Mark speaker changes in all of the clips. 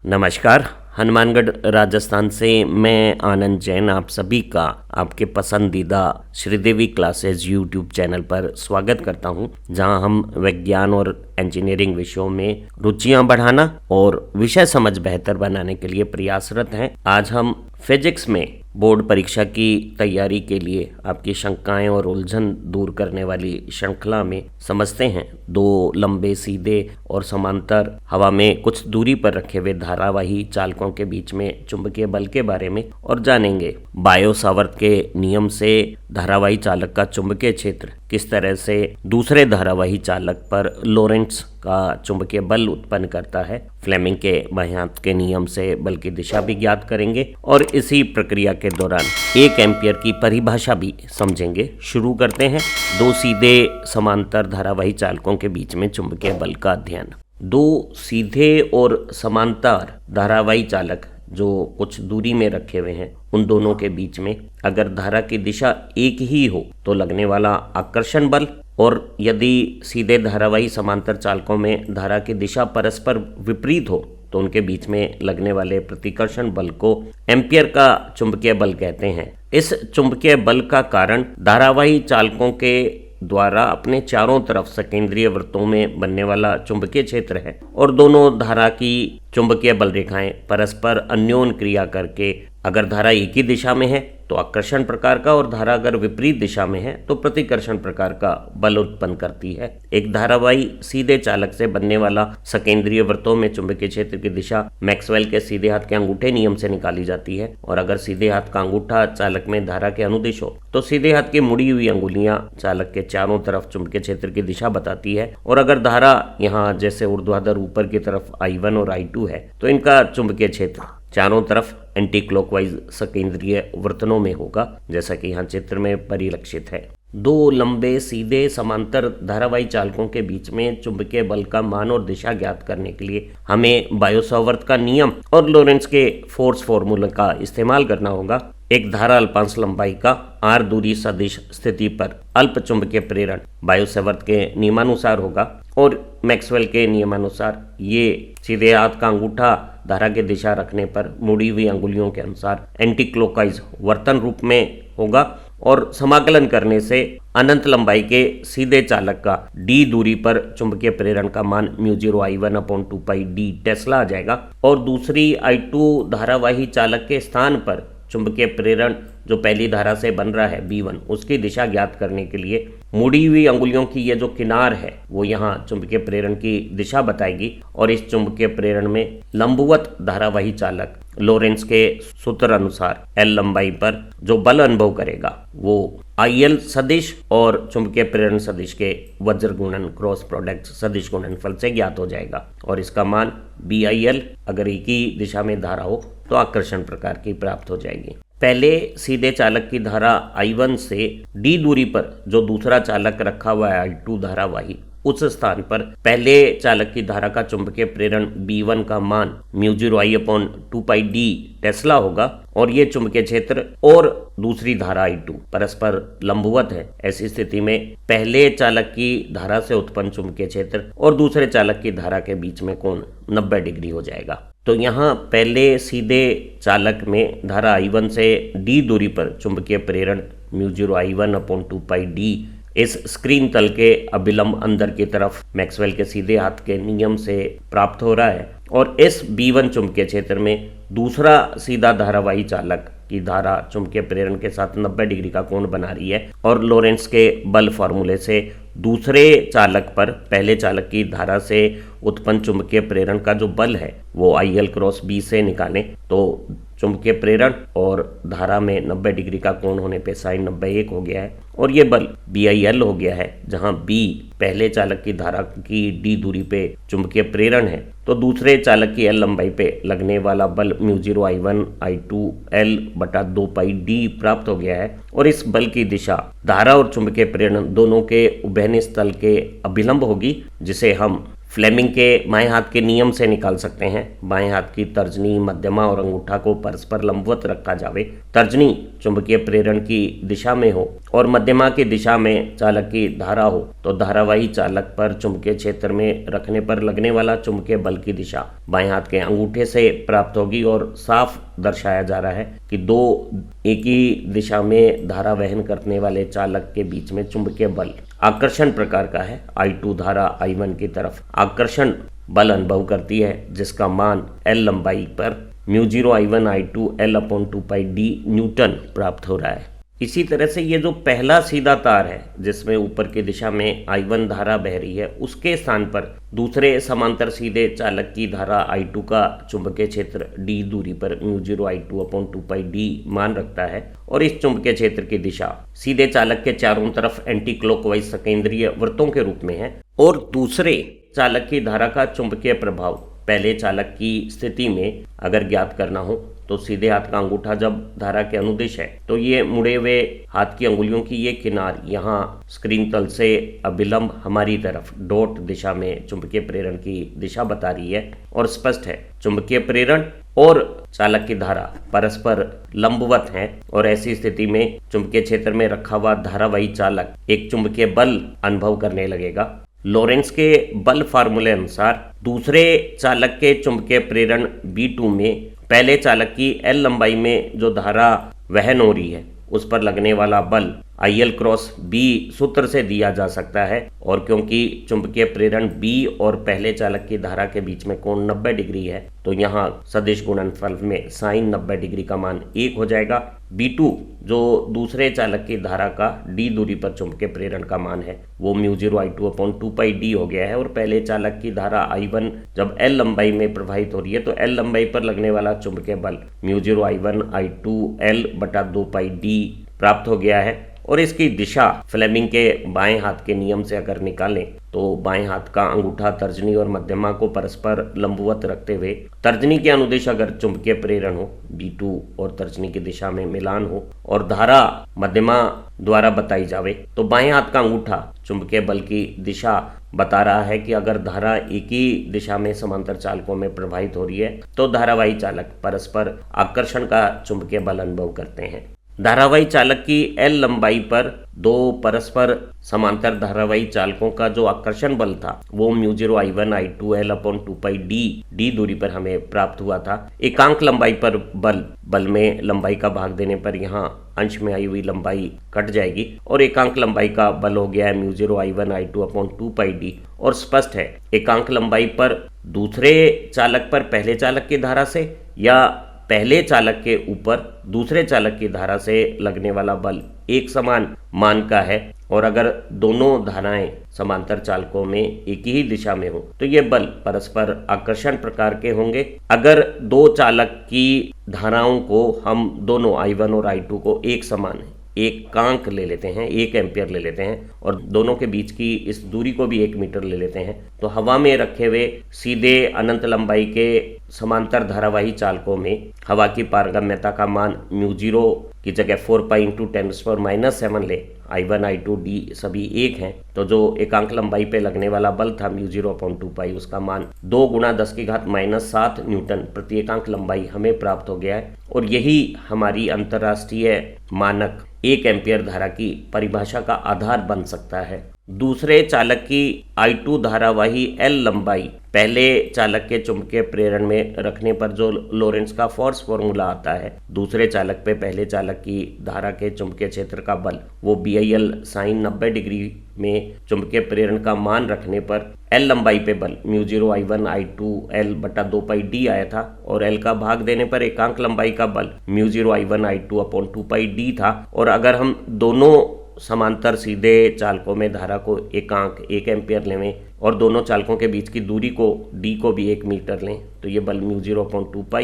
Speaker 1: नमस्कार। हनुमानगढ़ राजस्थान से मैं आनंद जैन आप सभी का आपके पसंदीदा श्रीदेवी क्लासेज यूट्यूब चैनल पर स्वागत करता हूं, जहां हम विज्ञान और इंजीनियरिंग विषयों में रुचियां बढ़ाना और विषय समझ बेहतर बनाने के लिए प्रयासरत हैं। आज हम फिजिक्स में बोर्ड परीक्षा की तैयारी के लिए आपकी शंकाएं और उलझन दूर करने वाली श्रृंखला में समझते हैं दो लंबे सीधे और समांतर हवा में कुछ दूरी पर रखे हुए धारावाही चालकों के बीच में चुंबकीय बल के बारे में और जानेंगे बायो सावर्त के नियम से धारावाही चालक का चुंबकीय क्षेत्र किस तरह से दूसरे धारावाही चालक पर लोरेंट्ज का चुंबकीय बल उत्पन्न करता है। फ्लेमिंग के बाह्यांत के नियम से बल की दिशा भी ज्ञात करेंगे और इसी प्रक्रिया के दौरान 1 एम्पियर की परिभाषा भी समझेंगे। शुरू करते हैं दो सीधे समांतर धारावाही चालकों के बीच में चुंबकीय बल का अध्ययन। दो सीधे और समांतर धारावाही चालक जो कुछ दूरी में रखे हुए हैं, उन दोनों के बीच में अगर धारा की दिशा एक ही हो तो लगने वाला आकर्षण बल, और यदि सीधे धारावाही समांतर चालकों में धारा की दिशा परस्पर विपरीत हो तो उनके बीच में लगने वाले प्रतिकर्षण बल को एम्पियर का चुंबकीय बल कहते हैं। इस चुंबकीय बल का कारण धारावाही चालकों के द्वारा अपने चारों तरफ सकेंद्रीय वृत्तों में बनने वाला चुंबकीय क्षेत्र है, और दोनों धारा की चुंबकीय बल रेखाएं परस्पर अन्योन्य क्रिया करके अगर धारा एक ही दिशा में है तो आकर्षण प्रकार का और धारा अगर विपरीत दिशा में है तो प्रतिकर्षण प्रकार का बल उत्पन्न करती है। एक धारावाही सीधे चालक से बनने वाला सकेंद्रीय वृत्तों में चुंबकीय क्षेत्र की दिशा मैक्सवेल के सीधे हाथ के अंगूठे नियम से निकाली जाती है, और अगर सीधे हाथ का अंगूठा चालक में धारा के अनुदिश हो तो सीधे हाथ की मुड़ी हुई अंगुलियां चालक के चारों तरफ चुंबकीय क्षेत्र की दिशा बताती है, और अगर धारा यहाँ जैसे ऊर्ध्वाधर ऊपर की तरफ I1 और I2 है तो इनका चुंबकीय क्षेत्र चारों तरफ एंटी क्लॉकवाइज सकेंद्रीय वर्तनों में होगा, जैसा कि यहाँ चित्र में परिलक्षित है। दो लंबे सीधे समांतर धारावाही चालकों के बीच में चुंबकीय बल का मान और दिशा ज्ञात करने के लिए हमें बायो सावर्त का नियम और लोरेंट्ज के फोर्स फॉर्मूला का इस्तेमाल करना होगा। एक धारा अल्पांश लंबाई का r दूरी सदिश स्थिति पर अल्प चुंबकीय प्रेरण बायो सावर्त के नियमानुसार होगा, और मैक्सवेल के नियमानुसार ये सीधे हाथ का अंगूठा धारा की दिशा रखने पर मुड़ी हुई अंगुलियों के अनुसार एंटी क्लॉकवाइज वर्तन रूप में होगा, और समाकलन करने से अनंत लंबाई के सीधे चालक का d दूरी पर चुंबकीय प्रेरण का मान μ0 I1/2πd टेस्ला आ जाएगा, और दूसरी I2 धारावाही चालक के स्थान पर चुंबकीय प्रेरण जो पहली धारा से बन रहा है B1, उसकी दिशा ज्ञात करने के लिए मुड़ी हुई अंगुलियों की ये जो किनार है वो यहाँ चुंबकीय प्रेरण की दिशा बताएगी, और इस चुंबकीय प्रेरण में लंबवत धारावाही चालक लोरेंट्ज के सूत्र अनुसार L लंबाई पर जो बल अनुभव करेगा वो IL सदिश और चुंबकीय प्रेरण सदिश के वज्र गुणन क्रॉस प्रोडक्ट सदिश गुणनफल से ज्ञात हो जाएगा, और इसका मान BIL अगर एक ही दिशा में धारा हो तो आकर्षण प्रकार की प्राप्त हो जाएगी। पहले सीधे चालक की धारा I1 से d दूरी पर जो दूसरा चालक रखा हुआ है I2 धारावाही, उस स्थान पर पहले चालक की धारा का चुंबकीय प्रेरण B1 का मान μ0 I/2πd टेस्ला होगा, और ये चुंबकीय क्षेत्र और दूसरी धारा I2 परस्पर लंबवत है। ऐसी स्थिति में पहले चालक की धारा से उत्पन्न चुंबकीय क्षेत्र और दूसरे चालक की धारा के बीच में कोण 90 डिग्री हो जाएगा। तो यहाँ पहले सीधे चालक में धारा I1 से d दूरी पर चुंबकीय प्रेरण μ0 I1/2πd इस स्क्रीन तल के अभिलंब अंदर की तरफ मैक्सवेल के सीधे हाथ के नियम से प्राप्त हो रहा है, और इस B1 चुंबकीय क्षेत्र में दूसरा सीधा धारावाही चालक की धारा चुंबकीय प्रेरण के साथ 90 डिग्री का कोण बना रही है, और लोरेंट्ज के बल फॉर्मूले से दूसरे चालक पर पहले चालक की धारा से उत्पन्न चुंबकीय प्रेरण का जो बल है वो IL क्रॉस B से निकालें तो चुंबकीय प्रेरण और धारा में 90 डिग्री का कोण होने पे साइन 90 1 हो गया है, और ये बल BIL हो गया है, जहां B पहले चालक की धारा की d दूरी पे चुंबकीय प्रेरण है तो दूसरे चालक की L लंबाई पे लगने वाला बल μ0 I1/2πd प्राप्त हो गया है, और इस बल की दिशा धारा और चुंबकीय प्रेरण दोनों के उभयनिष्ठ तल के अभिलंब होगी, जिसे हम फ्लेमिंग के बाएं हाथ के नियम से निकाल सकते हैं। बाएं हाथ की तर्जनी, मध्यमा और अंगूठा को परस्पर लंबवत रखा जावे। तर्जनी चुंबकीय प्रेरण की दिशा में हो और मध्यमा की दिशा में चालक की धारा हो तो धारावाही चालक पर चुंबकीय क्षेत्र में रखने पर लगने वाला चुंबकीय बल की दिशा बाएं हाथ के अंगूठे से प्राप्त होगी। और साफ दर्शाया जा रहा है कि दो एक ही दिशा में धारा वहन करने वाले चालक के बीच में चुंबकीय बल आकर्षण प्रकार का है। I2 धारा I1 की तरफ आकर्षण बल अनुभव करती है, जिसका मान L लंबाई पर μ0 I1 I2 L/2πd न्यूटन प्राप्त हो रहा है। इसी तरह से ये जो पहला सीधा तार है जिसमें ऊपर की दिशा में I1 धारा बह रही है, उसके स्थान पर दूसरे समांतर सीधे चालक की धारा I2 का चुंबकीय क्षेत्र d दूरी पर μ0 I2/2πd मान रखता है। और इस चुंबकीय क्षेत्र की दिशा सीधे चालक के चारों तरफ एंटी क्लॉकवाइज सकेंद्रीय वृत्तों के रूप में है। और दूसरे चालक की धारा का चुंबकीय प्रभाव पहले चालक की स्थिति में अगर ज्ञात करना हो तो सीधे हाथ का अंगूठा जब धारा के अनुदिश है तो ये मुड़े हुए हाथ की अंगुलियों की ये किनार यहाँ स्क्रीन तल से अभिलंब हमारी तरफ डॉट दिशा में चुंबकीय प्रेरण की दिशा बता रही है। और स्पष्ट है चुंबकीय प्रेरण और चालक की धारा परस्पर लंबवत हैं और ऐसी स्थिति में चुंबकीय क्षेत्र में रखा हुआ धारावाही चालक एक चुंबकीय बल अनुभव करने लगेगा। लॉरेंस के बल फार्मूले अनुसार दूसरे चालक के चुंबकीय प्रेरण B2 में पहले चालक की L लंबाई में जो धारा वहन हो रही है उस पर लगने वाला बल IL क्रॉस B सूत्र से दिया जा सकता है। और क्योंकि चुंबकीय प्रेरण B और पहले चालक की धारा के बीच में कोण 90 डिग्री है तो यहाँ सदिश गुणनफल में साइन 90 डिग्री का मान 1 हो जाएगा। B2 जो दूसरे चालक की धारा का d दूरी पर चुंबकीय प्रेरण का मान है वो μ0 I2/2πd हो गया है। और पहले चालक की धारा I1 जब L लंबाई में प्रवाहित हो रही है तो L लंबाई पर लगने वाला चुंबकीय बल μ0 I1 I2 L/2πd प्राप्त हो गया है। और इसकी दिशा फ्लेमिंग के बाएं हाथ के नियम से अगर निकालें तो बाएं हाथ का अंगूठा तर्जनी और मध्यमा को परस्पर लंबवत रखते हुए तर्जनी के अनुदिश अगर चुंबकीय प्रेरण हो B2 और तर्जनी की दिशा में मिलान हो और धारा मध्यमा द्वारा बताई जावे तो बाएं हाथ का अंगूठा चुंबकीय बल की दिशा बता रहा है कि अगर धारा एक ही दिशा में समांतर चालकों में प्रवाहित हो रही है तो धारावाही चालक परस्पर आकर्षण का चुंबकीय बल अनुभव करते हैं। धारावाही चालक की L लंबाई पर दो परस्पर समांतर धारावाही चालकों का जो आकर्षण बल था वो μ0 I1 I2 L/2πd d दूरी पर हमें प्राप्त हुआ था। एकांक लंबाई पर बल में लंबाई का भाग देने पर यहाँ अंश में आई हुई लंबाई कट जाएगी और एकांक लंबाई का बल हो गया है μ0 I1 I2/2πd। और स्पष्ट है एकांक लंबाई पर दूसरे चालक पर पहले चालक की धारा से या पहले चालक के ऊपर दूसरे चालक की धारा से लगने वाला बल एक समान मान का है। और अगर दोनों धाराएं समांतर चालकों में एक ही दिशा में हो तो ये बल परस्पर आकर्षण प्रकार के होंगे। अगर दो चालक की धाराओं को हम दोनों I1 और I2 को एक समान एकांक ले लेते हैं, 1 एम्पियर ले लेते हैं और दोनों के बीच की इस दूरी को भी 1 मीटर ले लेते हैं तो हवा में रखे हुए सीधे अनंत लंबाई के समांतर धारावाही चालकों में हवा की पारगम्यता का मान μ0 की जगह 4π × 10⁻⁷ ले I1 I2 d सभी 1 हैं तो जो एकांक लंबाई पे लगने वाला बल था μ0/2π उसका मान 2 × 10⁻⁷ न्यूटन प्रति एकांक लंबाई हमें प्राप्त हो गया है। और यही हमारी अंतर्राष्ट्रीय मानक 1 एम्पियर धारा की परिभाषा का आधार बन सकता है। दूसरे चालक की I2 धारावाही L लंबाई पहले चालक के चुंबकीय प्रेरण में रखने पर जो लॉरेंस का फोर्स फॉर्मूला आता है दूसरे चालक पे पहले चालक की धारा के चुंबकीय क्षेत्र का बल वो BIL साइन 90 डिग्री में चुंबकीय प्रेरण का मान रखने पर L लंबाई पे बल μ0 I1 I2 L/2πd आया था और L का भाग देने पर एकांक लंबाई का बल μ0 I1 I2/2πd था। और अगर हम दोनों समांतर सीधे चालकों में धारा को एकांक 1 एम्पियर लें और दोनों चालकों के बीच की दूरी को d को भी 1 मीटर लें तो ये बल μ0/2π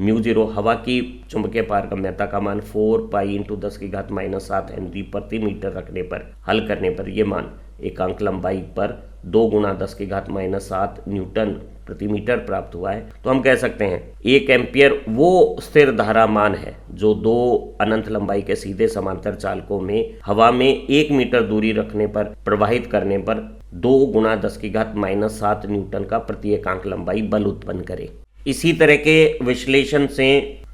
Speaker 1: μ0 हवा की चुंबकीय पारगम्यता का मान 4π × 10⁻⁷ हेनरी प्रति मीटर रखने पर हल करने पर ये मान एकांक लंबाई पर 2 गुना 10⁻⁷ न्यूटन प्रति मीटर प्राप्त हुआ है, तो हम कह सकते हैं 1 एम्पियर वो स्थिर धारा मान है जो 2 अनंत लंबाई के सीधे समांतर चालकों में हवा में 1 मीटर दूरी रखने पर प्रवाहित करने पर 2 गुना 10⁻⁷ न्यूटन का प्रति एकांक लंबाई बल उत्पन्न करे। इसी तरह के विश्लेषण से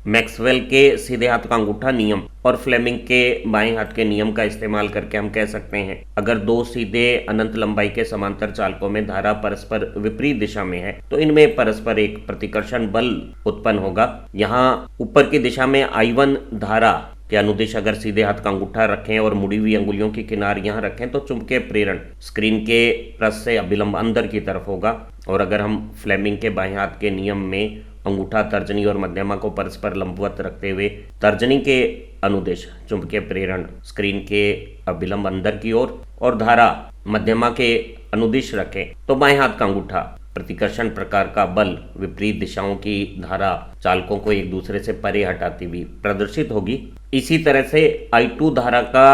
Speaker 1: मैक्सवेल के सीधे हाथ का अंगूठा नियम और फ्लेमिंग के बाएं हाथ के नियम का इस्तेमाल करके हम कह सकते हैं अगर 2 सीधे अनंत लंबाई के समांतर चालकों में धारा परस्पर विपरीत दिशा में है तो इनमें परस्पर एक प्रतिकर्षण बल उत्पन्न होगा। यहाँ ऊपर की दिशा में I1 धारा के अनुदिश अगर सीधे हाथ का अंगूठा रखें और मुड़ी हुई अंगुलियों की किनार यहाँ रखें तो चुंबकीय प्रेरण स्क्रीन के पृष्ठ से अभिलंब अंदर की तरफ होगा। और अगर हम फ्लेमिंग के बाएं हाथ के नियम में अंगूठा, तर्जनी और मध्यमा को परस्पर लंबवत रखते हुए तर्जनी के अनुदिश चुंबकीय प्रेरण स्क्रीन के अभिलंब अंदर की ओर और धारा मध्यमा के अनुदिश रखें तो बाएं हाथ का अंगूठा प्रतिकर्षण प्रकार का बल विपरीत दिशाओं की धारा चालकों को एक दूसरे से परे हटाती हुई प्रदर्शित होगी। इसी तरह से I2 धारा का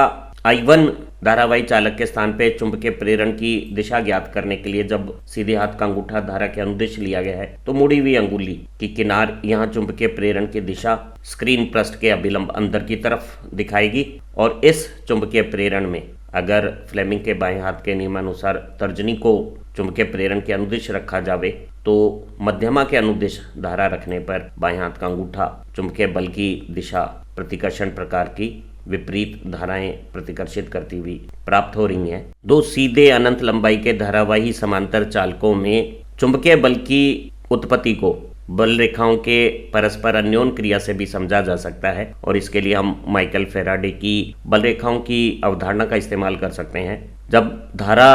Speaker 1: I1 धारावाही चालक के स्थान पे चुंबकीय प्रेरण की दिशा ज्ञात करने के लिए जब सीधे हाथ का अंगूठा धारा के अनुदिश लिया गया है तो मुड़ी हुई अंगुली की किनार यहाँ चुंबकीय प्रेरण की दिशा स्क्रीन पृष्ठ के अभिलंब अंदर की तरफ दिखाएगी। और इस चुंबकीय प्रेरण में अगर फ्लेमिंग के बाएं हाथ के नियमानुसार तर्जनी को चुंबकीय प्रेरण के अनुदिश रखा जावे तो मध्यमा के अनुदिश धारा रखने पर बाएं हाथ का अंगूठा चुंबकीय बल की दिशा प्रतिकर्षण प्रकार की विपरीत धाराएं प्रतिकर्षित करती हुई प्राप्त हो रही हैं। 2 सीधे अनंत लंबाई के धारावाही समांतर चालकों में चुंबकीय बल की उत्पत्ति को बल रेखाओं के परस्पर अन्योन्य क्रिया से भी समझा जा सकता है और इसके लिए हम माइकल फेराडे की बल रेखाओं की अवधारणा का इस्तेमाल कर सकते हैं। जब धारा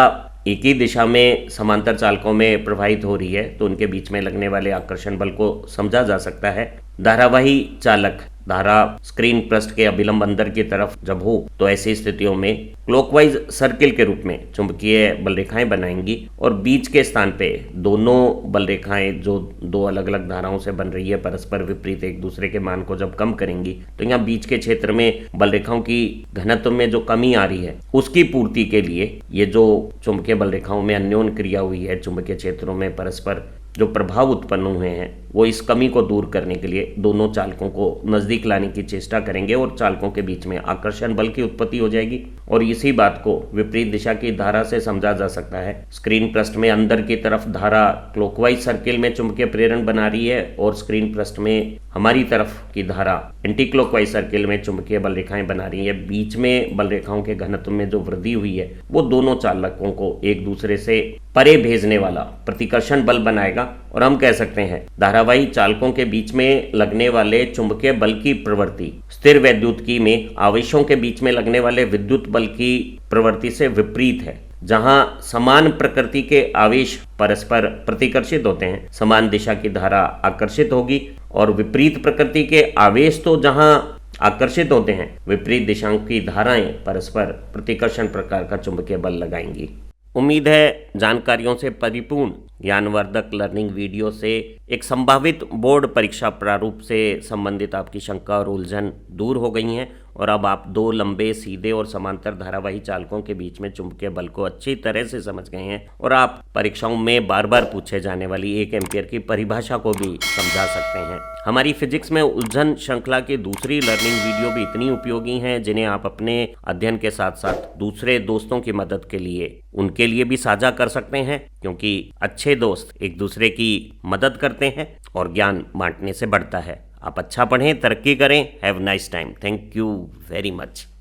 Speaker 1: एक ही दिशा में समांतर चालकों में प्रवाहित हो रही है तो उनके बीच में लगने वाले आकर्षण बल को समझा जा सकता है। धारावाही चालक धारा स्क्रीन पृष्ठ के अभिलंब अंदर की तरफ जब हो तो ऐसी स्थितियों में क्लॉकवाइज सर्किल के रूप में चुंबकीय बल रेखाएं बनाएंगी और बीच के स्थान पे दोनों बल रेखाएं जो 2 अलग अलग धाराओं से बन रही है परस्पर विपरीत एक दूसरे के मान को जब कम करेंगी तो यहाँ बीच के क्षेत्र में बल रेखाओं की घनत्व में जो कमी आ रही है उसकी पूर्ति के लिए ये जो चुंबकीय बल रेखाओं में अन्योन्य क्रिया हुई है चुंबकीय क्षेत्रों में परस्पर जो प्रभाव उत्पन्न हुए हैं वो इस कमी को दूर करने के लिए दोनों चालकों को नजदीक लाने की चेष्टा करेंगे और चालकों के बीच में आकर्षण बल की उत्पत्ति हो जाएगी। और इसी बात को विपरीत दिशा की धारा से समझा जा सकता है। स्क्रीन पृष्ठ में अंदर की तरफ धारा क्लॉकवाइज सर्किल में चुंबकीय प्रेरण बना रही है और स्क्रीन पृष्ठ में हमारी तरफ की धारा एंटी क्लॉकवाइज सर्किल में चुंबकीय बल रेखाएं बना रही है। बीच में बल रेखाओं के घनत्व में जो वृद्धि हुई है वो दोनों चालकों को एक दूसरे से परे भेजने वाला प्रतिकर्षण बल बनाएगा और हम कह सकते हैं धारावाही चालकों के बीच में लगने वाले चुंबकीय बल की प्रवृत्ति स्थिर वैद्युतिकी में आवेशों के बीच में लगने वाले विद्युत बल की प्रवृत्ति से विपरीत है। जहां समान प्रकृति के आवेश परस्पर प्रतिकर्षित होते हैं समान दिशा की धारा आकर्षित होगी और विपरीत प्रकृति के आवेश तो जहां आकर्षित होते हैं विपरीत दिशाओं की धाराएं परस्पर प्रतिकर्षण प्रकार का चुंबकीय बल लगाएंगी। उम्मीद है जानकारियों से परिपूर्ण ज्ञानवर्धक लर्निंग वीडियो से एक संभावित बोर्ड परीक्षा प्रारूप से संबंधित आपकी शंका और उलझन दूर हो गई हैं और अब आप 2 लंबे सीधे और समांतर धारावाही चालकों के बीच में चुंबकीय बल को अच्छी तरह से समझ गए हैं और आप परीक्षाओं में बार बार पूछे जाने वाली 1 एम्पियर की परिभाषा को भी समझा सकते हैं। हमारी फिजिक्स में उलझन श्रृंखला की दूसरी लर्निंग वीडियो भी इतनी उपयोगी हैं जिन्हें आप अपने अध्ययन के साथ साथ दूसरे दोस्तों की मदद के लिए उनके लिए भी साझा कर सकते हैं क्योंकि अच्छे दोस्त एक दूसरे की मदद करते हैं और ज्ञान बांटने से बढ़ता है। आप अच्छा पढ़ें, तरक्की करें। Have nice time. Thank you very much.